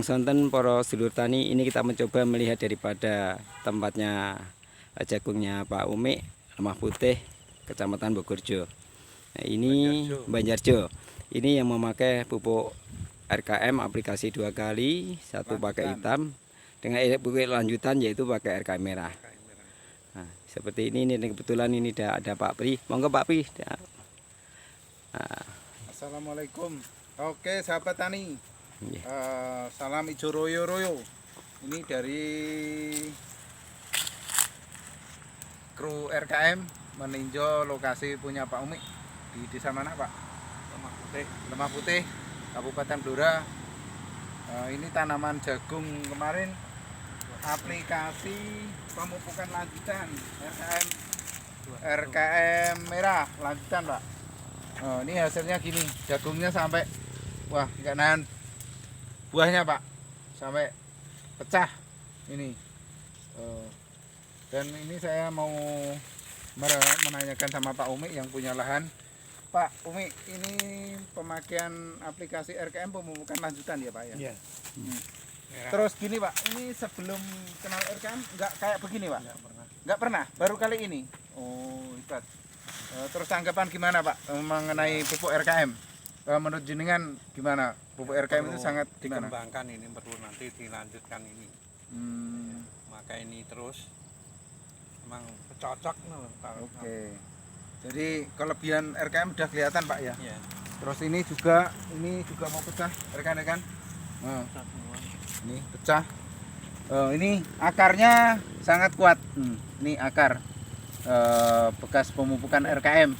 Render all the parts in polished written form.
sonten para sedulur tani, ini kita mencoba melihat daripada tempatnya jagungnya Pak Umi, Lemah Putih, Kecamatan Bogorjo. Nah, ini Banjarjo. Ini yang memakai pupuk RKM aplikasi 2 kali, satu pakai hitam dengan pupuk lanjutan yaitu pakai RKM merah. Nah, seperti ini kebetulan ini ada Pak Pri. Monggo Pak Pri. Nah. Assalamualaikum. Oke sahabat tani. Yeah. Salam ijo royo-royo. Ini dari kru RKM meninjau lokasi punya Pak Umi di desa mana Pak? Lemah Putih, Kabupaten Blora. Ini tanaman jagung kemarin aplikasi pemupukan lanjutan RKM merah lanjutan Pak. Ini hasilnya gini, jagungnya sampai wah nggak nahan buahnya Pak, sampai pecah ini. Dan ini saya mau menanyakan sama Pak Umi yang punya lahan. Pak Umi, ini pemakaian aplikasi RKM pemupukan lanjutan ya Pak ya? Iya. Terus gini Pak, ini sebelum kenal RKM nggak kayak begini Pak? Nggak pernah. Nggak pernah, baru kali ini. Oh hebat. Terus tanggapan gimana Pak mengenai pupuk RKM? Menurut jenengan gimana? Pupuk RKM itu sangat gimana? Dikembangkan, ini perlu nanti dilanjutkan ini. Maka ini terus memang cocok no. Oke. Jadi kelebihan RKM udah kelihatan Pak ya? Iya. Terus ini juga mau pecah rekan-rekan. Ini pecah. Ini akarnya sangat kuat. Ini akar bekas pemupukan RKM.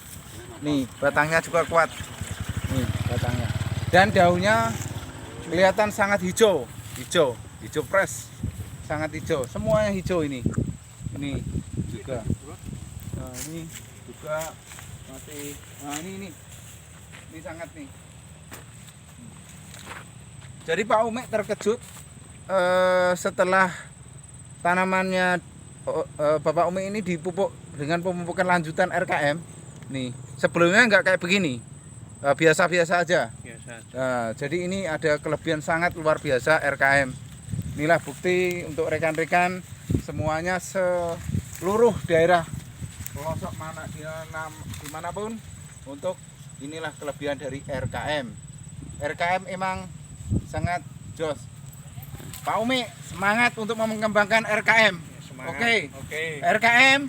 Nih batangnya juga kuat. Nih batangnya. Dan daunnya kelihatan sangat hijau fresh, sangat hijau. Semuanya hijau ini. Ini juga. Nah, ini juga masih. Nah ini sangat nih. Jadi Pak Umi terkejut setelah tanamannya Bapak Umi ini dipupuk dengan pemupukan lanjutan RKM. Nih sebelumnya nggak kayak begini, biasa-biasa aja. Nah, jadi ini ada kelebihan sangat luar biasa RKM. Inilah bukti untuk rekan-rekan semuanya seluruh daerah pelosok mana dimanapun, untuk inilah kelebihan dari RKM. RKM emang sangat jos. Pak Umi semangat untuk mengembangkan RKM. Ya, Oke. RKM